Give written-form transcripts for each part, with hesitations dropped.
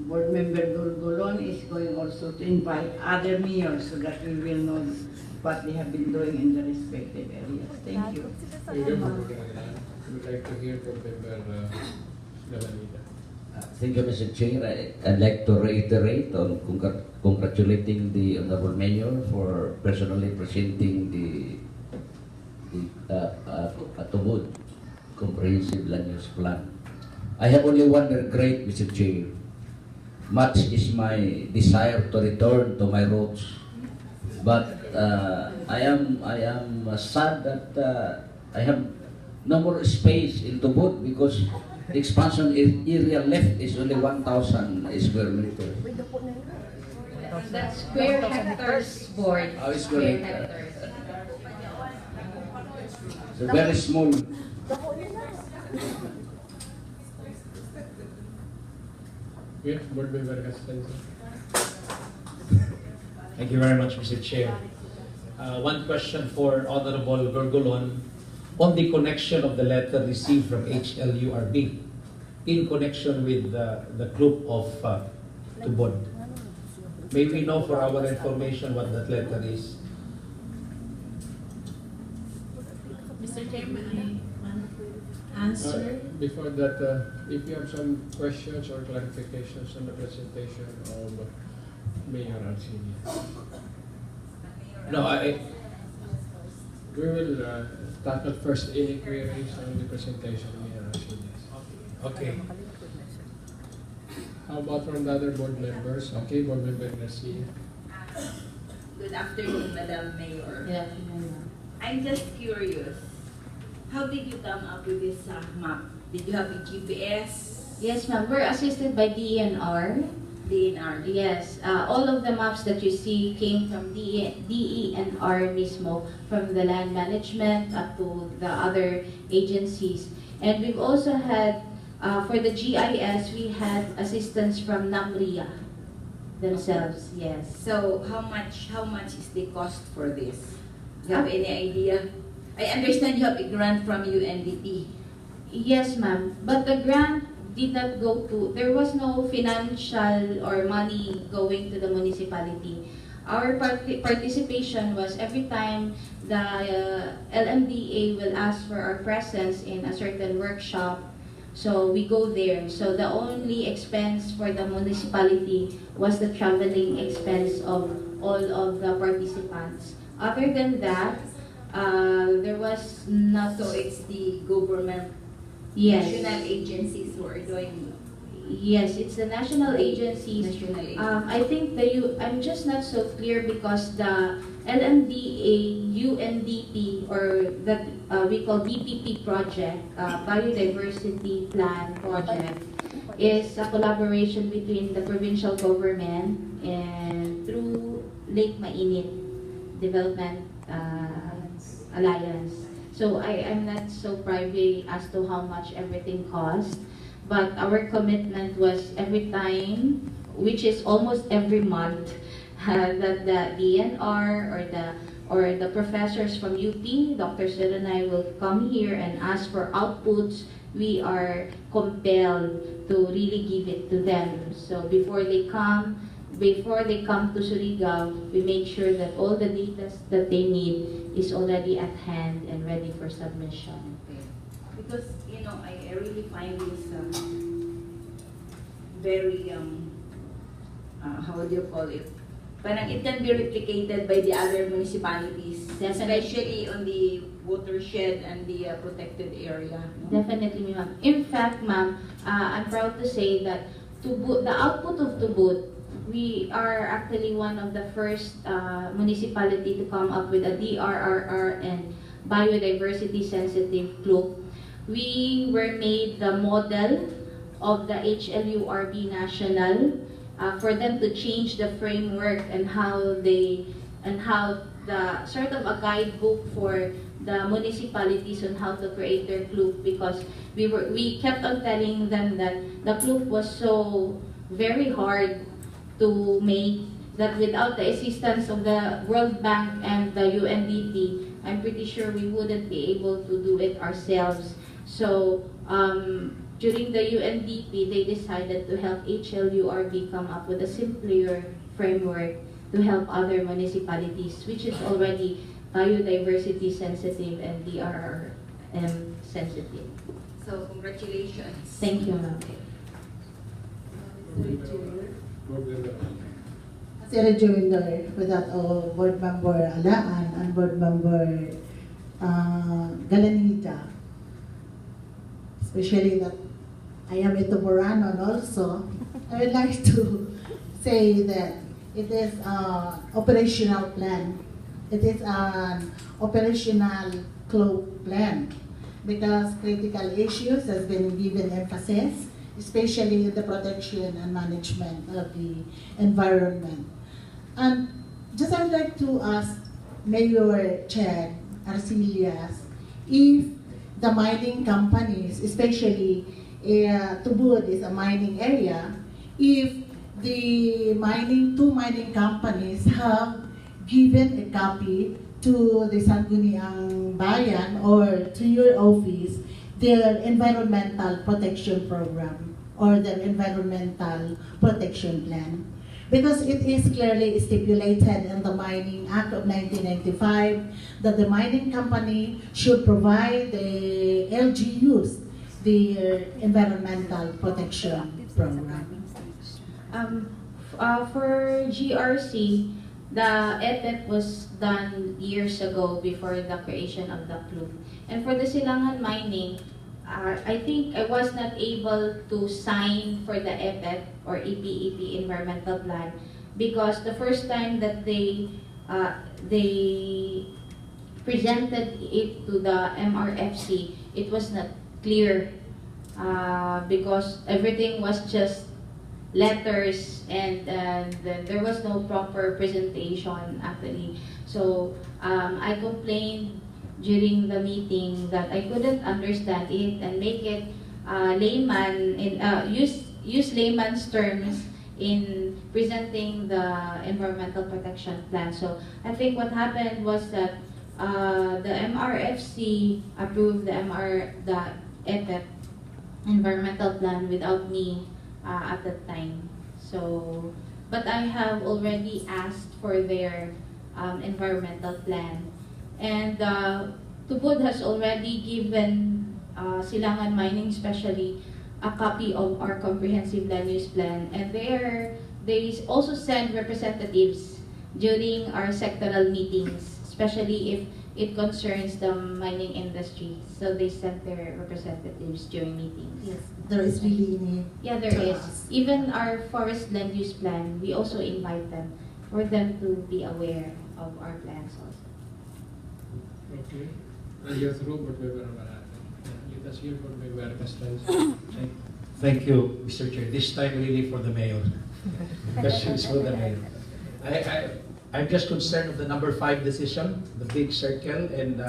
Board Member Dulgulon is going also to invite other mayors so that we will know what they have been doing in the respective areas. Thank you. We would like to hear from Member Galanita. Thank you, Mr. Chair. I'd like to reiterate on congratulating the Honorable Mayor for personally presenting the Tubod Comprehensive Land Use Plan. I have only one regret, Mr. Chair. Much is my desire to return to my roots, but I am sad that I have no more space in Tubod because the expansion area left is only 1,000 square meters. That's square hectares, board. How is Square correct? hectares. So very small. Yes, Board Member Castanza. Thank you very much, Mr. Chair. One question for Honorable Bergolon on the connection of the letter received from HLURB in connection with the group of Tubod. May we know for our information what that letter is? Mr. Chairman, answer. Before that, if you have some questions or clarifications on the presentation of Mayor Arcilia. No, We will tackle first any queries on the presentation of Mayor Arcilia. okay. How about from the other board members? Okay, Board Member Garcia. Good afternoon, Madam Mayor. Good afternoon. I'm just curious. How did you come up with this map? Did you have a GPS? Yes, ma'am. We're assisted by DENR. DNR? Yes. All of the maps that you see came from DENR mismo, from the land management up to the other agencies. And we've also had, for the GIS, we had assistance from NAMRIA themselves. Yes. So how much is the cost for this? Do you have any idea? I understand you have a grant from UNDP. Yes, ma'am. But the grant did not go to, there was no financial or money going to the municipality. Our participation was every time the LMDA will ask for our presence in a certain workshop, so we go there. So the only expense for the municipality was the traveling expense of all of the participants. Other than that, there was not. So it's the government, yes, national agencies who are doing. Yes, it's the national agencies. National agencies. I think I'm just not so clear because the LMDA, UNDP, or that we call BPP project, Biodiversity Plan Project, is a collaboration between the provincial government and through Lake Mainit Development Alliance. So I'm not so privy as to how much everything costs, but our commitment was every time, which is almost every month, that the DNR or the professors from UP, Dr. Sid and I will come here and ask for outputs. We are compelled to really give it to them. So before they come to Surigao, we make sure that all the data that they need is already at hand and ready for submission. Okay. Because, you know, I really find this very, how do you call it? Parang it can be replicated by the other municipalities, especially on the watershed and the protected area. No? Definitely, ma'am. In fact, ma'am, I'm proud to say that the output of Tubod, we are actually one of the first municipality to come up with a DRRR and biodiversity sensitive Clup. We were made the model of the HLURB National for them to change the framework and how the sort of a guidebook for the municipalities on how to create their Clup, because we kept on telling them that the Clup was so very hard to make that without the assistance of the World Bank and the UNDP, I'm pretty sure we wouldn't be able to do it ourselves. So during the UNDP, they decided to help HLURB come up with a simpler framework to help other municipalities, which is already biodiversity sensitive and DRRM sensitive. So congratulations. Thank you, ma'am. Sir Joinder, with that Board Member Alaan and Board Member Galanita, especially that I am a Tuburanon also, I would like to say that it is an operational plan. It is an operational Clup plan because critical issues has been given emphasis, especially the protection and management of the environment. And just I'd like to ask Mayor Chad Arcelias if the mining companies, especially Tubod is a mining area, if the two mining companies have given a copy to the Sangguniang Bayan or to your office their environmental protection program or their environmental protection plan. Because it is clearly stipulated in the Mining Act of 1995 that the mining company should provide the LGUs the environmental protection program. For GRC, the EPEP was done years ago before the creation of the Clup. And for the Silangan mining, I think I was not able to sign for the EPEP or EPEP environmental plan because the first time that they presented it to the MRFC, it was not clear because everything was just letters and there was no proper presentation actually. So I complained during the meeting that I couldn't understand it and make it use layman's terms in presenting the environmental protection plan. So I think what happened was that the MRFC approved the EPEP environmental plan without me at that time. So, but I have already asked for their environmental plan. And Tubod has already given Silangan Mining especially a copy of our comprehensive land use plan. And they also send representatives during our sectoral meetings, especially if it concerns the mining industry. So they sent their representatives during meetings. Yes, there is really need. Yeah, there is. Even our forest land use plan, we also invite them for them to be aware of our plans also. Okay. You're through, but we're going to let us hear from Mayor Castells. Thank you, Mr. Chair. This time really for the mayor. Questions for the mayor. I'm just concerned of the number 5 decision, the big circle, and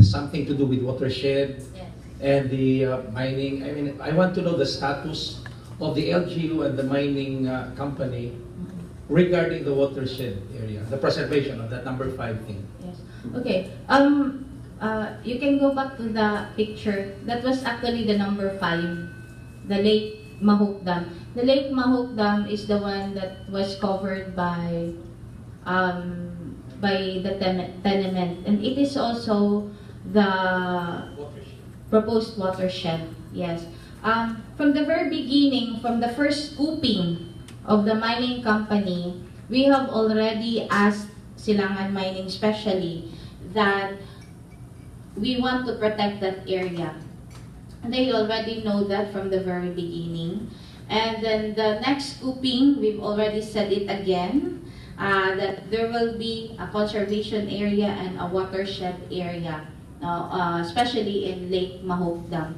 something to do with Watershed and the mining. I mean, I want to know the status of the LGU and the mining company regarding the Watershed area, the preservation of that number 5 thing. Yes. Okay. You can go back to the picture. That was actually the number 5, the Lake Mahok Dam. The Lake Mahok Dam is the one that was covered by the tenement, and it is also the proposed watershed. Yes. From the very beginning, from the first scooping of the mining company, we have already asked Silangan Mining especially that we want to protect that area. And they already know that from the very beginning. And then the next scooping, we've already said it again, that there will be a conservation area and a watershed area, especially in Lake Mahok Dam.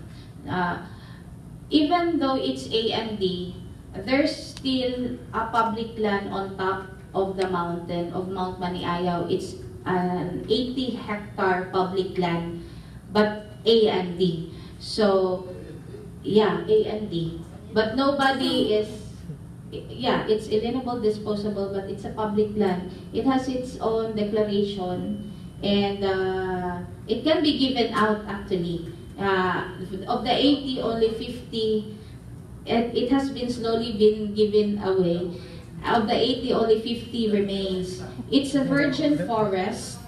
Even though it's A and D, there's still a public land on top of the mountain of Mount Maniayaw. It's an 80-hectare public land, but A and D. So, yeah, A and D. But nobody is, yeah, it's alienable, disposable, but it's a public land. It has its own declaration, and it can be given out actually. Of the 80, only 50, it has been slowly been given away. Of the 80, only 50 remains. It's a virgin forest.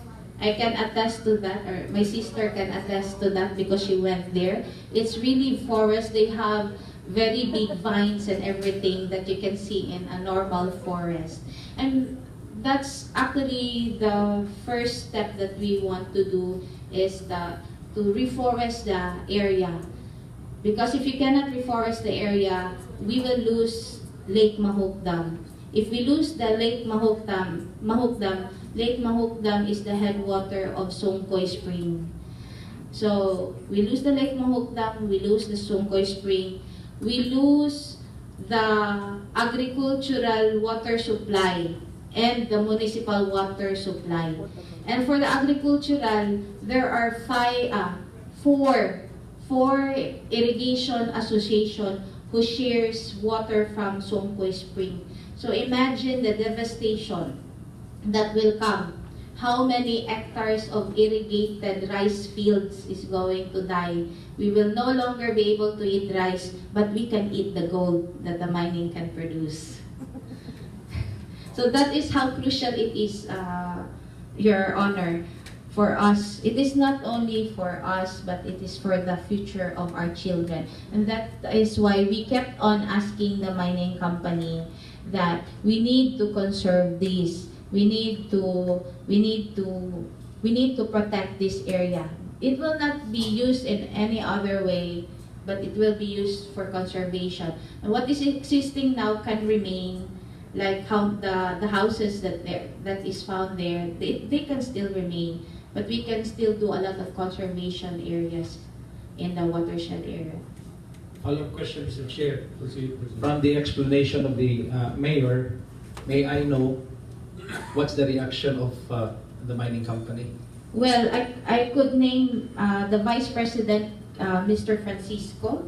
I can attest to that, or my sister can attest to that because she went there. It's really forest. They have very big vines and everything that you can see in a normal forest. And that's actually the first step that we want to do, is to reforest the area. Because if you cannot reforest the area, we will lose Lake Mahok Dam. If we lose the Lake Mahok Dam, Lake Mahok Dam is the headwater of Songkoy Spring. So we lose the Lake Mahok Dam, we lose the Songkoy Spring, we lose the agricultural water supply and the municipal water supply. And for the agricultural, there are four irrigation association who shares water from Songkoy Spring. So imagine the devastation that will come. How many hectares of irrigated rice fields is going to die? We will no longer be able to eat rice, but we can eat the gold that the mining can produce. So that is how crucial it is, Your Honor, for us. It is not only for us, but it is for the future of our children. And that is why we kept on asking the mining company that we need to conserve this. We need to protect this area. It will not be used in any other way, but it will be used for conservation. And what is existing now can remain, like how the houses that is found there, they can still remain, but we can still do a lot of conservation areas in the watershed area. Follow-up question, Mr. Chair. From the explanation of the mayor, may I know what's the reaction of the mining company? Well, I could name the Vice President, Mr. Francisco,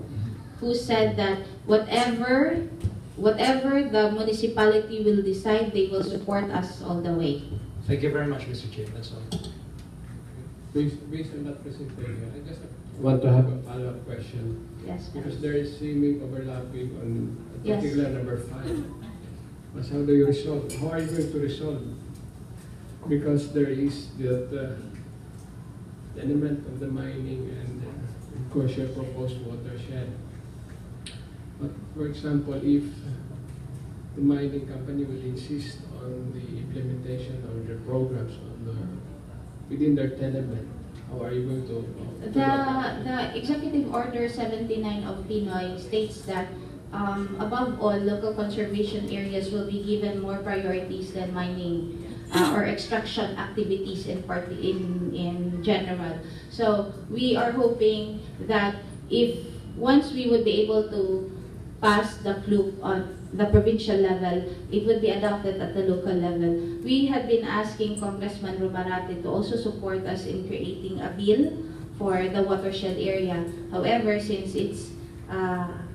who said that whatever the municipality will decide, they will support us all the way. Thank you very much, Mr. Chair. That's all. Based on that presentation, I just want to have a follow-up question. Yes. Because there is seeming overlapping on Yes. particular number 5. But how do you resolve? How are you going to resolve? Because there is the element of the mining and of course your proposed watershed. But for example, if the mining company will insist on the implementation of their programs within their tenement, how are you going to? The Executive Order 79 of Pinoy states that above all, local conservation areas will be given more priorities than mining or extraction activities in general. So we are hoping that if once we would be able to pass the Clup on the provincial level, it would be adopted at the local level. We have been asking Congressman Romarate to also support us in creating a bill for the watershed area. However, since it's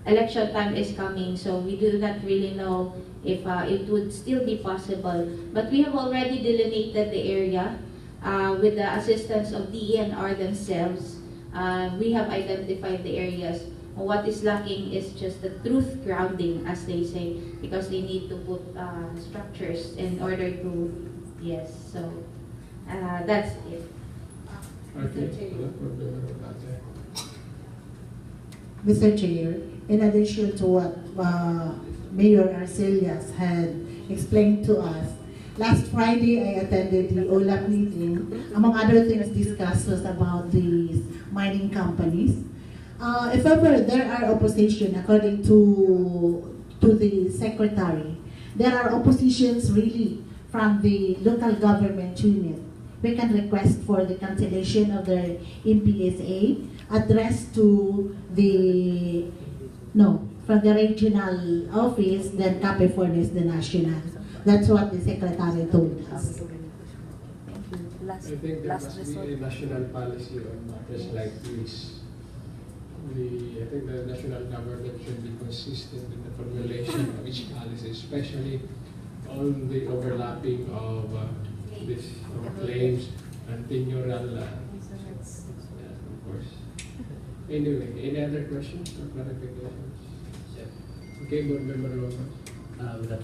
election time is coming, so we do not really know if it would still be possible. But we have already delineated the area with the assistance of DENR themselves. We have identified the areas. What is lacking is just the truth grounding, as they say, because they need to put structures in order to, yes, so that's it. Mr. Chair, in addition to what Mayor Arcelias had explained to us, last Friday I attended the OLAP meeting. Among other things discussed was about these mining companies. If ever there are opposition, according to the secretary, there are oppositions really from the local government unit. We can request for the cancellation of the MPSA addressed to from the regional office, then Capricorn the national. That's what the secretary told us. I think there must be a national policy on matters like this. I think the national government should be consistent in the formulation of each policy, especially on the overlapping of these claims and tenural, of course. Anyway, any other questions or clarifications? Okay, Board Member Rojas. With that